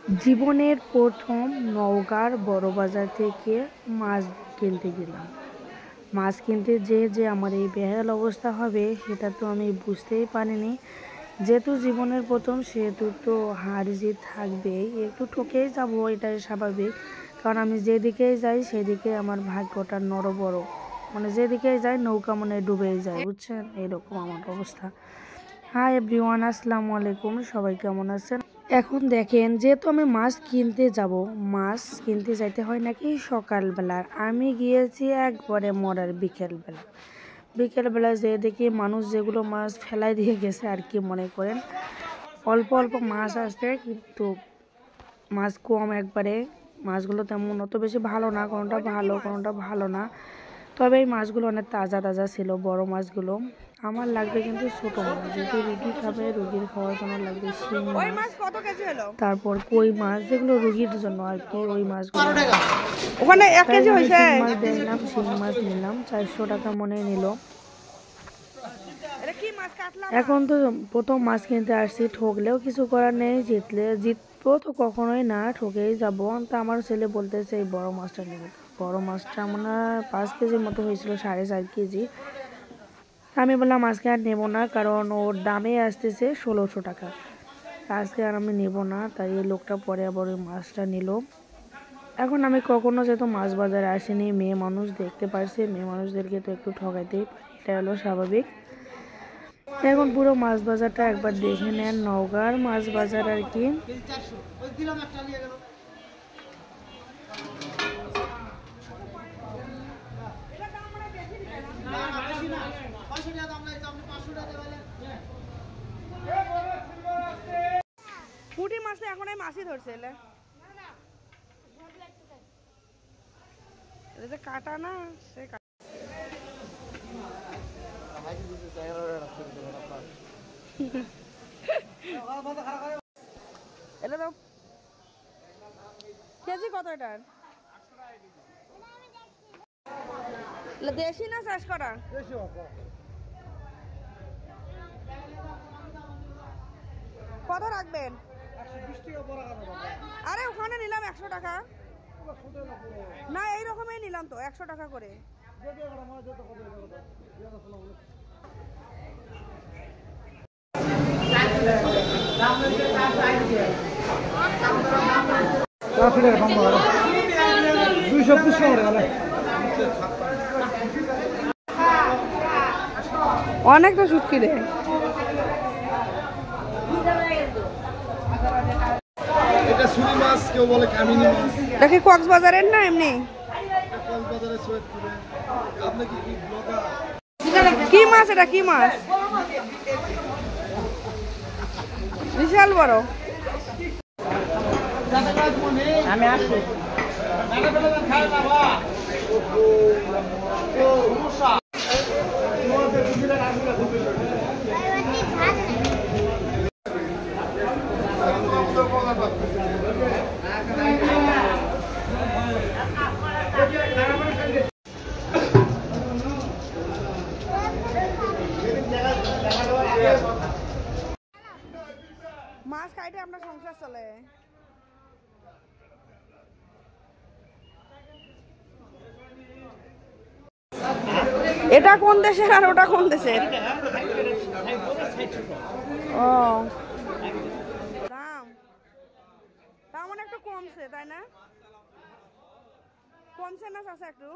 জীবনের প্রথম নওগাঁর বড়বাজার থেকে মাছ কিনতে গেলাম। মাছ কিনতে যে আমার এই বেহাল অবস্থা হবে সেটা তো আমি বুঝতেই পারিনি। যেহেতু জীবনের প্রথম সেহেতু তো হার জিত থাকবেই, একটু ঠকেই যাব, এটাই স্বাভাবিক। কারণ আমি যেদিকেই যাই সেদিকে আমার ভাগ্যটা নড়বড়, মানে যেদিকেই যাই নৌকা মানে ডুবেই যায়, বুঝছেন? এরকম আমার অবস্থা। হাই এভরিওয়ান, আসসালামু আলাইকুম, সবাই কেমন আছেন? এখন দেখেন, যেহেতু আমি মাছ কিনতে যাব, মাছ কিনতে যাইতে হয় নাকি সকালবেলার, আমি গিয়েছি একবারে মরার বিকেলবেলা যে দেখি মানুষ যেগুলো মাছ ফেলাই দিয়ে গেছে আর কি, মনে করেন অল্প অল্প মাছ আসছে, কিন্তু মাছ কম একবারে। মাছগুলো তেমন অত বেশি ভালো না, কোনোটা ভালো কোনোটা ভালো না। তবে এই মাছগুলো অনেক তাজা তাজা ছিল, বড় মাছগুলো। আমার লাগবে কিন্তু ছোট মাছ, যেহেতু রুগী খাবে, রুগীর খাওয়ার জন্য লাগবে শিং মাছ, তারপর কই মাছ, যেগুলো রুগীর জন্য আর কি, ওই মাছগুলো। ওখানে 1 কেজি হয়েছে। মাছ দেখলাম, শিং মাছ নিলাম, 400 টাকা মনে নিল। এখন তো প্রথম মাছ কিনতে আসছি, ঠকলেও কিছু করার নেই, জিতবো তো কখনোই না, ঠকেই যাবো। তা আমার ছেলে বলতেছে এই বড় মাছটা নেবে। বড় মাছটা মনে হয় 5 কেজির মতো হয়েছিল, 4.5 কেজি। আমি বললাম আজকে আর নেবো না, কারণ ওর দামে আসতেছে 1600 টাকা। আজকে আর আমি নেবো না। তাই এই লোকটা পরে আবার ওই মাছটা নিল। এখন আমি কখনো যেহেতু মাছ বাজারে আসিনি, মেয়ে মানুষ দেখতে পারছি, মেয়ে মানুষদেরকে তো একটু ঠকাইতেই পারি, এটা হলো স্বাভাবিক। এখন পুরো মাছ বাজারটা একবার দেখে নেন, নওগাঁর মাছ বাজার আর কি। পুঁটি মাছ তো এখন মাছই ধরছে, কাটা না সে এলে দাও। কেজি কত এটার? দেশি না চাষ করা? কত রাখবেন? আরে ওখানে নিলাম 100 টাকা। না এই রকমই নিলাম তো, 100 টাকা করে। অনেক তো শুটকি রে। এটা সুরি মাছ, কেউ বলে কামিনী মাছ। এটা কি কক্সবাজারের না এমনি? কক্সবাজারের সৈয়দপুরে। আপনি কি ব্লগার? কি মাছ এটা, কি মাছ? বিশাল বড়। আমি আসি। মাছ খাইতে আপনার সংসার চলে। এটা কোন দেশের আর ওটা কোন দেশের? ও দাম তেমন একটু কমছে, তাই না? কমছে না চাচা একটু?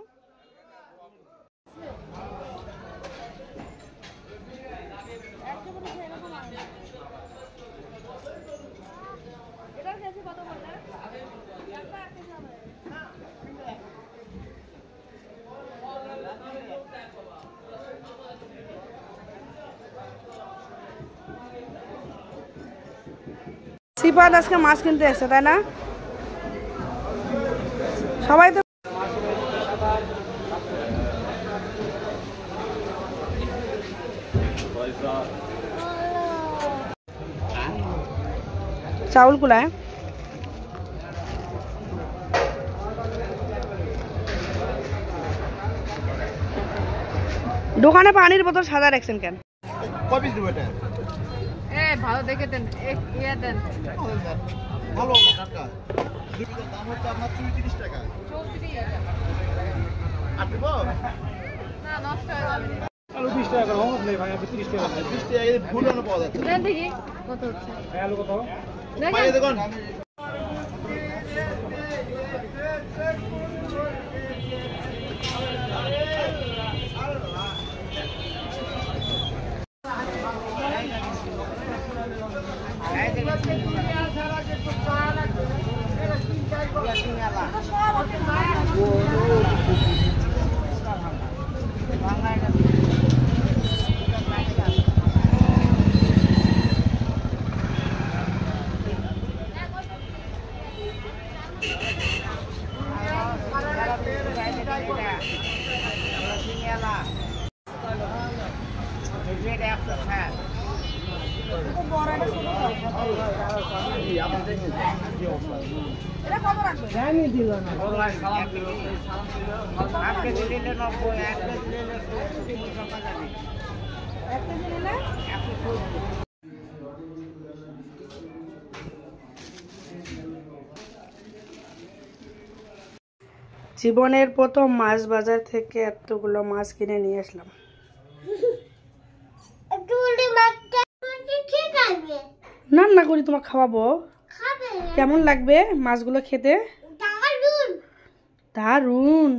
এটার কেজি কত বললেন? সিপাত আজকে মাছ কিনতে এসছে, তাই না? সবাই তো চাউল কুলায়। দোকানে পানির বোতল সাদা রাখছেন কেন? কয় পিস দেবো এটা? ভালো দেখে দেন, ইয়ে দেন। ভালো টাকা দাম হচ্ছে আপনার 30 টাকা। আর দিব না নষ্ট হয়ে যাবে। আলু 20 টাকা করে হোক নেই ভাই, আপনি 30 টাকা দেন। 30 টাকা এই ফুলও পাওয়া যাচ্ছে দেন দেখি কত হচ্ছে। ভাই আলু কত? ভাই দেখুন জীবনের প্রথম মাছ বাজার থেকে এতগুলো মাছ কিনে নিয়ে আসলাম। রান্না করি তোমাকে খাওয়াবো। কেমন লাগবে মাছগুলো খেতে? দারুন।